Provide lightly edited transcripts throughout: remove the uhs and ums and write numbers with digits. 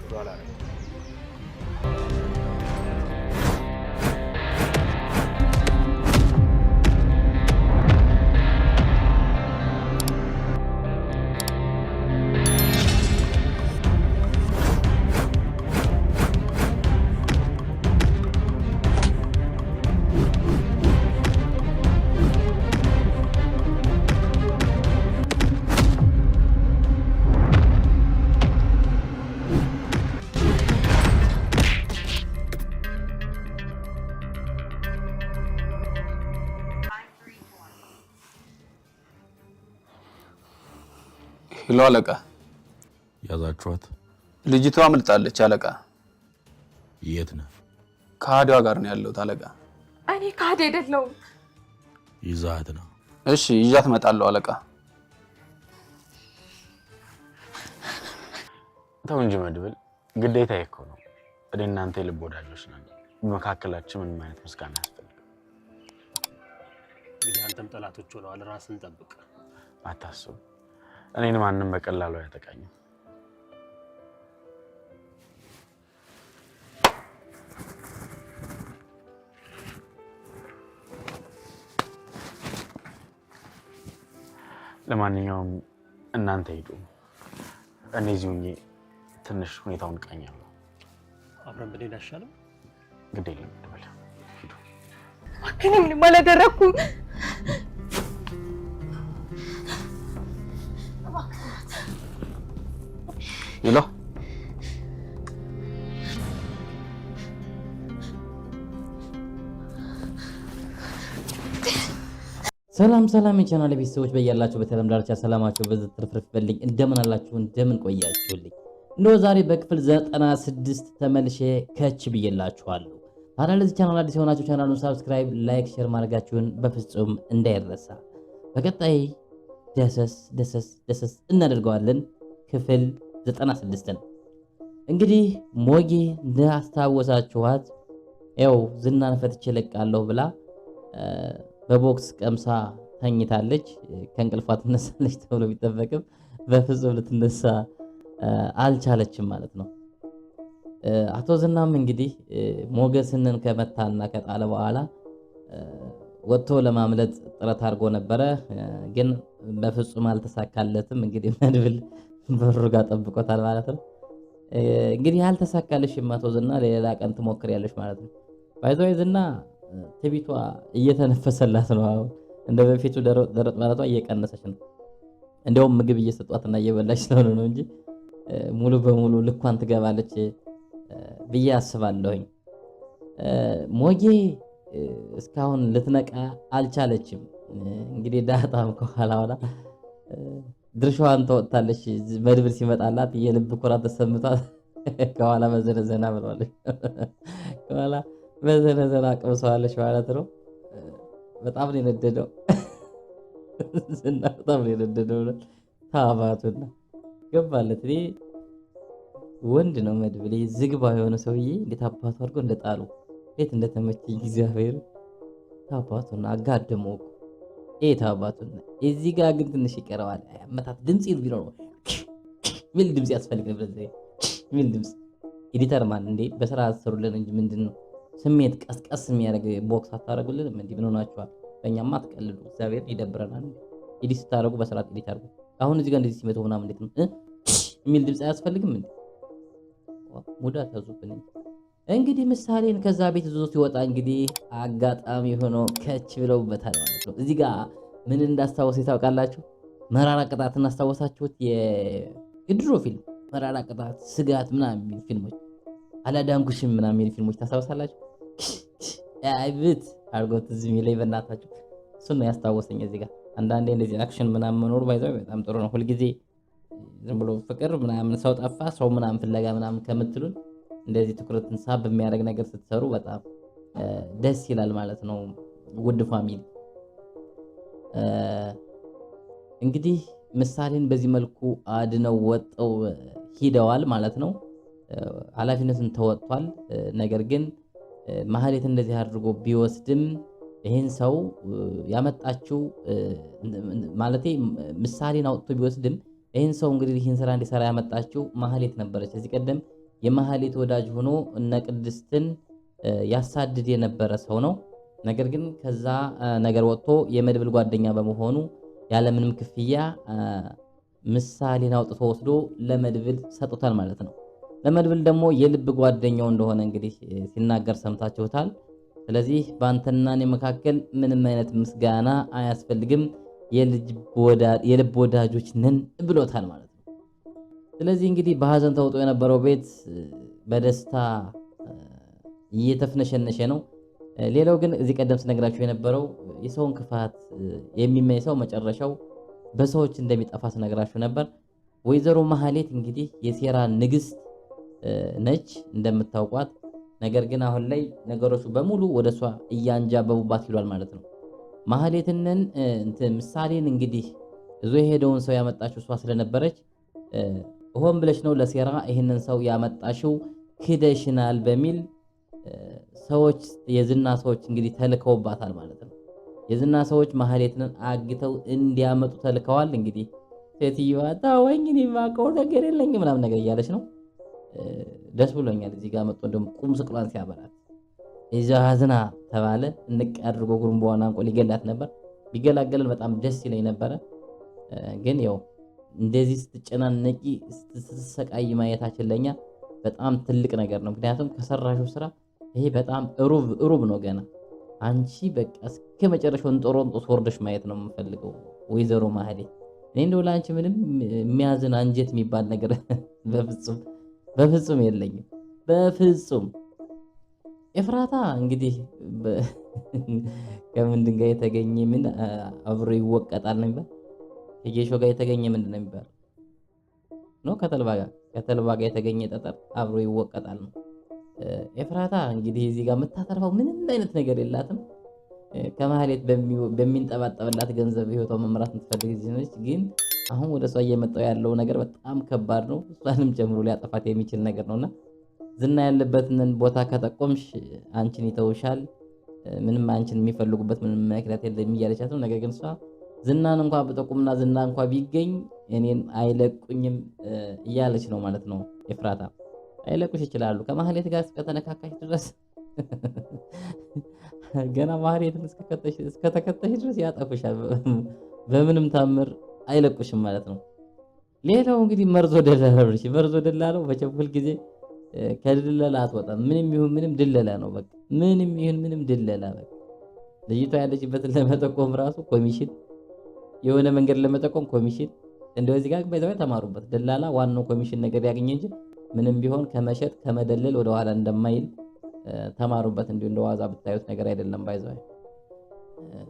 ጥሩ አላረገም። ሄሎ አለቃ። ያዛችኋት? ልጅቷ አምልጣለች አለቃ። የት ነህ? ከአዲዋ ጋር ነው ያለሁት አለቃ። እኔ ከአዲ አይደለሁም። ይዛት ነው? እሺ ይዣት እመጣለሁ አለቃ። ተው እንጂ መድብል፣ ግዴታ እኮ ነው። እኔ እናንተ የልብ ወዳጆች ነን። በመካከላችን ምንም አይነት ምስጋና አያስፈልግም። እንግዲህ አንተም ጠላቶች ሆነዋል። ራስን ጠብቅ። አታስቡ፣ እኔን ማንም በቀላሉ አያጠቃኝም። ለማንኛውም እናንተ ሂዱ፣ እኔ እዚሁ ሆኜ ትንሽ ሁኔታውን እቃኛለሁ። አብረን ብንሄድ አይሻልም? ግድ የለም መድብል፣ ሂዱ። እኔ ምንም አላደረኩም። ሄሎ ሰላም የቻናል ቤተሰቦች በያላችሁ በተለም ዳርቻ ሰላማችሁ በዚህ ትርፍርፍ በልኝ። እንደምን አላችሁ? እንደምን ቆያችሁልኝ? እንደው ዛሬ በክፍል 96 ተመልሼ ከች ብዬላችኋለሁ። ታዲያ ለዚህ ቻናል አዲስ የሆናችሁ ቻናሉን ሰብስክራይብ፣ ላይክ፣ ሼር ማድረጋችሁን በፍጹም እንዳይረሳ። በቀጣይ ደሰስ እናደርገዋለን። ክፍል 96ን እንግዲህ ሞጌ እንዳስታወሳችኋት ያው ዝናን ፈትቼ ለቃለሁ ብላ በቦክስ ቀምሳ ተኝታለች። ከእንቅልፏ ትነሳለች ተብሎ ቢጠበቅም በፍጹም ልትነሳ አልቻለችም ማለት ነው። አቶ ዝናም እንግዲህ ሞገስንን ከመታና ከጣለ በኋላ ወጥቶ ለማምለጥ ጥረት አድርጎ ነበረ፣ ግን በፍጹም አልተሳካለትም። እንግዲህ መድብል በሩ ጋር ጠብቆታል ማለት ነው። እንግዲህ አልተሳካልሽም አቶ ዝና፣ ለሌላ ቀን ትሞክሪያለሽ ማለት ነው። ባይዘው ዝና ትቢቷ እየተነፈሰላት ነው። አሁን እንደ በፊቱ ደረጥ ማለቷ እየቀነሰች ነው። እንደውም ምግብ እየሰጧትና እየበላች ስለሆነ ነው እንጂ ሙሉ በሙሉ ልኳን ትገባለች ብዬ አስባለሁኝ። ሞጌ እስካሁን ልትነቃ አልቻለችም። እንግዲህ ዳጣም ከኋላ ኋላ ድርሻዋን ተወጥታለች። መድብል ሲመጣላት የልብ ኩራት ተሰምቷት ከኋላ መዘነዘና ብለዋለች። ከኋላ በዘነዘና ቀምሰዋለች ማለት ነው። በጣም ነው የነደደው ዝና፣ በጣም ነው የነደደው። ታባቱና ገባለት። እኔ ወንድ ነው መድብል፣ ዝግባ የሆነ ሰውዬ እንዴት አባቱ አድርጎ እንደጣሉ ቤት እንደተመቸኝ እግዚአብሔር። ታባቱና አጋደመው ታባቱና። እዚህ ጋር ግን ትንሽ ይቀረዋል። አመታት ድምጽ ቢኖር ሚል ድምጽ ያስፈልግ ነበር። ሚል ድምጽ ኤዲተር ማን እንዴ በስራ አሰሩልን እንጂ ምንድነው ስሜት ቀስቀስ የሚያደርግ ቦክስ አታረጉልንም? እንዴ ምን ሆናችኋል? በእኛማ አትቀልዱ። እግዚአብሔር ይደብረናል። ኤዲት ስታደርጉ በስርዓት ኤዲት አድርጉ። አሁን እዚህ ጋር እንደዚህ ሲመጣው ምናምን እንዴት ነው የሚል ድምጽ አያስፈልግም እንዴ? ሙዳ ታዙብን። እንግዲህ ምሳሌን ከዛ ቤት ይዞ ሲወጣ እንግዲህ አጋጣሚ ሆኖ ከች ብለውበታል ማለት ነው። እዚህ ጋር ምን እንዳስታወሰ ታውቃላችሁ? መራራ ቅጣት እናስታወሳችሁት? የድሮ ፊልም መራራ ቅጣት፣ ስጋት ምናምን የሚል ፊልሞች፣ አላዳንኩሽም ምናምን የሚል ፊልሞች ታስታውሳላችሁ? አይብት አርጎት እዚህ ላይ በእናታችሁ እሱን ነው ያስታወሰኝ። እዚህ ጋር አንዳንዴ እንደዚህ አክሽን ምናምን መኖሩ ባይዘው በጣም ጥሩ ነው። ሁልጊዜ ዝም ብሎ ፍቅር ምናምን ሰው ጠፋ ሰው ምናምን ፍለጋ ምናምን ከምትሉን እንደዚህ ትኩረትን ሳብ በሚያደርግ ነገር ስትሰሩ በጣም ደስ ይላል ማለት ነው። ውድ ፋሚሊ እንግዲህ ምሳሌን በዚህ መልኩ አድነው ወጠው ሂደዋል ማለት ነው። ኃላፊነቱን ተወጥቷል። ነገር ግን ማህሌት እንደዚህ አድርጎ ቢወስድም ይሄን ሰው ያመጣችው ማለቴ ምሳሌን አውጥቶ ቢወስድም ይሄን ሰው እንግዲህ ይሄን ስራ እንዲሰራ ያመጣችው ማህሌት ነበረች። እዚህ ቀደም የማህሌት ወዳጅ ሆኖ እነ ቅድስትን ያሳድድ የነበረ ሰው ነው። ነገር ግን ከዛ ነገር ወጥቶ የመድብል ጓደኛ በመሆኑ ያለምንም ክፍያ ምሳሌን አውጥቶ ወስዶ ለመድብል ሰጥቷል ማለት ነው። ለመድብል ደግሞ የልብ ጓደኛው እንደሆነ እንግዲህ ሲናገር ሰምታችሁታል። ስለዚህ በአንተና እኔ መካከል ምንም አይነት ምስጋና አያስፈልግም፣ የልብ ወዳጆች ነን ብሎታል ማለት ነው። ስለዚህ እንግዲህ በሀዘን ተውጦ የነበረው ቤት በደስታ እየተፍነሸነሸ ነው። ሌላው ግን እዚህ ቀደም ስነግራችሁ የነበረው የሰውን ክፋት የሚመኝ ሰው መጨረሻው በሰዎች እንደሚጠፋ ስነግራችሁ ነበር። ወይዘሮ ማህሌት እንግዲህ የሴራ ንግስት ነች እንደምታውቋት። ነገር ግን አሁን ላይ ነገሮቹ በሙሉ ወደሷ እያንጃበቡባት ይሏል ማለት ነው። ማህሌትንን ምሳሌን እንግዲህ እዞ የሄደውን ሰው ያመጣችው እሷ ስለነበረች ሆን ብለሽ ነው ለሴራ ይህንን ሰው ያመጣሽው ክደሽናል በሚል ሰዎች የዝና ሰዎች እንግዲህ ተልከውባታል ማለት ነው። የዝና ሰዎች ማህሌትን አግተው እንዲያመጡ ተልከዋል። እንግዲህ ሴትዮዋ ታወኝ እኔ የማውቀው ነገር የለኝም ምናምን ነገር እያለች ነው። ደስ ብሎኛል እዚህ ጋር መጥቶ እንደውም ቁም ስቅሏን ሲያበራት እዛ ሀዝና ተባለ እንቅ አድርጎ ጉርምቧን አንቆ ሊገላት ነበር። ቢገላገልን በጣም ደስ ይለኝ ነበረ። ግን ያው እንደዚህ ስትጨናነቂ ስትሰቃይ ማየታችን ለኛ በጣም ትልቅ ነገር ነው። ምክንያቱም ከሰራሽው ስራ ይሄ በጣም ሩብ ነው። ገና አንቺ በቃ እስከ መጨረሻው እንጦሮንጦስ ወርደሽ ማየት ነው የምፈልገው ወይዘሮ ማህሌት። እኔ እንደው ላንቺ ምንም የሚያዝን አንጀት የሚባል ነገር በፍጹም የለኝም። በፍጹም ኤፍራታ እንግዲህ ከምን ድንጋይ የተገኘ ምን አብሮ ይወቀጣል ነው የሚባል። ከጌሾ ጋር የተገኘ ምንድን ነው የሚባል ነው? ከተልባ ጋር የተገኘ ጠጠር አብሮ ይወቀጣል ነው። ኤፍራታ እንግዲህ እዚህ ጋር የምታተርፈው ምንም አይነት ነገር የላትም። ከማህሌት በሚንጠባጠብላት ገንዘብ ህይወቷን መምራት የምትፈልግ ነች። ግን አሁን ወደ እሷ እየመጣው ያለው ነገር በጣም ከባድ ነው። እሷንም ጨምሮ ሊያጠፋት የሚችል ነገር ነውና ዝና ያለበትን ቦታ ከጠቆምሽ አንቺን ይተውሻል፣ ምንም አንቺን የሚፈልጉበት ምንም ምክንያት የለም እያለቻት ነው። ነገር ግን እሷ ዝናን እንኳን በጠቁምና ዝና እንኳን ቢገኝ እኔን አይለቁኝም እያለች ነው ማለት ነው። ኤፍራታ አይለቁሽ ይችላሉ ከማህሌት ጋር እስከተነካካሽ ድረስ ገና ማህሌትን እስከተከተሽ ድረስ ያጠፉሻል። በምንም ታምር አይለቁሽም ማለት ነው። ሌላው እንግዲህ መርዞ ደላላው ነው። መርዞ ደላላው በቸኩል ጊዜ ከድለላ አትወጣም። ምንም ይሁን ምንም ድለላ ነው በቃ። ምንም ይሁን ምንም ድለላ በቃ። ልጅቷ ያለችበትን ለመጠቆም ራሱ ኮሚሽን፣ የሆነ መንገድ ለመጠቆም ኮሚሽን። እንደዚህ ጋር ባይዘው ተማሩበት። ደላላ ዋናው ኮሚሽን ነገር ያገኘ እንጂ ምንም ቢሆን ከመሸጥ ከመደለል ወደ ኋላ እንደማይል ተማሩበት። እንዲሁ እንደዋዛ ብታዩት ነገር አይደለም ባይዘው።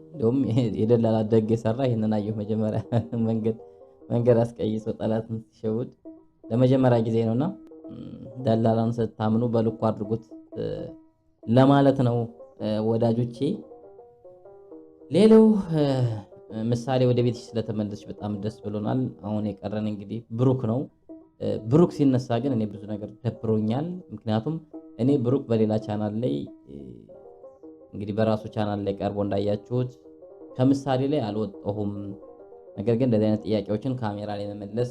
እንደውም የደላላ ደግ የሰራ ይሄንን አየሁ። መጀመሪያ መንገድ አስቀይሶ ጠላትን ሲሸውድ ለመጀመሪያ ጊዜ ነውና ደላላን ስታምኑ በልኩ አድርጉት ለማለት ነው ወዳጆቼ። ሌላው ምሳሌ ወደ ቤትሽ ስለተመለስሽ በጣም ደስ ብሎናል። አሁን የቀረን እንግዲህ ብሩክ ነው። ብሩክ ሲነሳ ግን እኔ ብዙ ነገር ደብሮኛል። ምክንያቱም እኔ ብሩክ በሌላ ቻናል ላይ እንግዲህ በራሱ ቻናል ላይ ቀርቦ እንዳያችሁት ከምሳሌ ላይ አልወጣሁም። ነገር ግን እንደዚህ አይነት ጥያቄዎችን ካሜራ ላይ መመለስ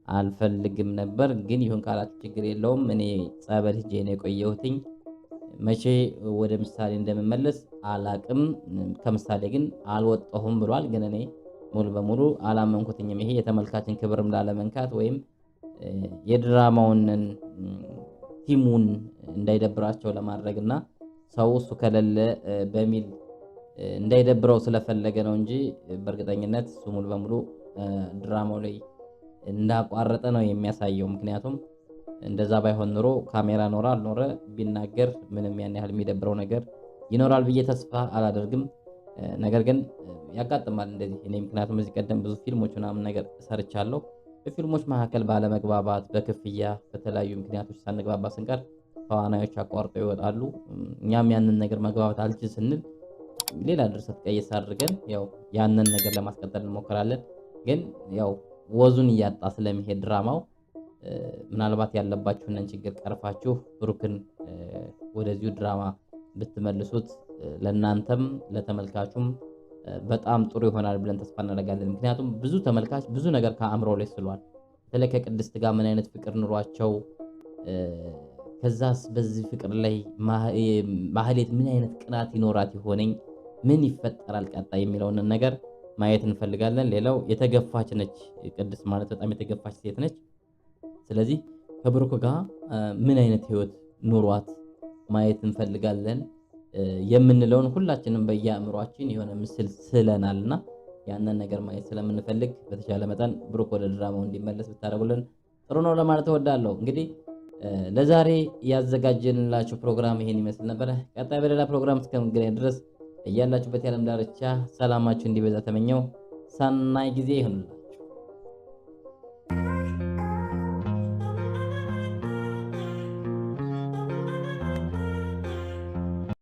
አልፈልግም ነበር። ግን ይሁን ካላችሁ ችግር የለውም። እኔ ጸበል ሄጄ ነው የቆየሁትኝ። መቼ ወደ ምሳሌ እንደምመለስ አላቅም። ከምሳሌ ግን አልወጣሁም ብሏል። ግን እኔ ሙሉ በሙሉ አላመንኩትኝም። ይሄ የተመልካችን ክብርም ላለመንካት ወይም የድራማውን ቲሙን እንዳይደብራቸው ለማድረግና ሰው እሱ ከሌለ በሚል እንዳይደብረው ስለፈለገ ነው እንጂ በእርግጠኝነት እሱ ሙሉ በሙሉ ድራማው ላይ እንዳቋረጠ ነው የሚያሳየው። ምክንያቱም እንደዛ ባይሆን ኑሮ ካሜራ ኖረ አልኖረ ቢናገር ምንም ያን ያህል የሚደብረው ነገር ይኖራል ብዬ ተስፋ አላደርግም። ነገር ግን ያጋጥማል እንደዚህ እኔ ምክንያቱም እዚህ ቀደም ብዙ ፊልሞች ምናምን ነገር ሰርቻለሁ። በፊልሞች መካከል ባለመግባባት፣ በክፍያ፣ በተለያዩ ምክንያቶች ሳንግባባ ስንቀር ተዋናዮች አቋርጠው ይወጣሉ። እኛም ያንን ነገር መግባባት አልችል ስንል ሌላ ድርሰት ቀየስ አድርገን ያው ያንን ነገር ለማስቀጠል እንሞክራለን። ግን ያው ወዙን እያጣ ስለሚሄድ ድራማው ምናልባት ያለባችሁንን ችግር ቀርፋችሁ ብሩክን ወደዚሁ ድራማ ብትመልሱት ለናንተም ለተመልካቹም በጣም ጥሩ ይሆናል ብለን ተስፋ እናደርጋለን። ምክንያቱም ብዙ ተመልካች ብዙ ነገር ከአእምሮ ላይ ስሏል። በተለይ ከቅድስት ጋር ምን አይነት ፍቅር ኑሯቸው ከዛስ በዚህ ፍቅር ላይ ማህሌት ምን አይነት ቅናት ይኖራት ይሆነኝ ምን ይፈጠራል ቀጣይ የሚለውን ነገር ማየት እንፈልጋለን። ሌላው የተገፋች ነች ቅድስት ማለት በጣም የተገፋች ሴት ነች። ስለዚህ ከብሩክ ጋር ምን አይነት ህይወት ኑሯት ማየት እንፈልጋለን የምንለውን ሁላችንም በየአእምሯችን የሆነ ምስል ስለናልና ያንን ነገር ማየት ስለምንፈልግ በተቻለ መጠን ብሩክ ወደ ድራማው እንዲመለስ ብታደርጉልን ጥሩ ነው ለማለት እወዳለሁ። እንግዲህ ለዛሬ ያዘጋጀንላችሁ ፕሮግራም ይሄን ይመስል ነበር። ቀጣይ በሌላ ፕሮግራም እስከምንገናኝ ድረስ እያላችሁበት የዓለም ዳርቻ ሰላማችሁ እንዲበዛ ተመኘው። ሰናይ ጊዜ ይሁንላችሁ።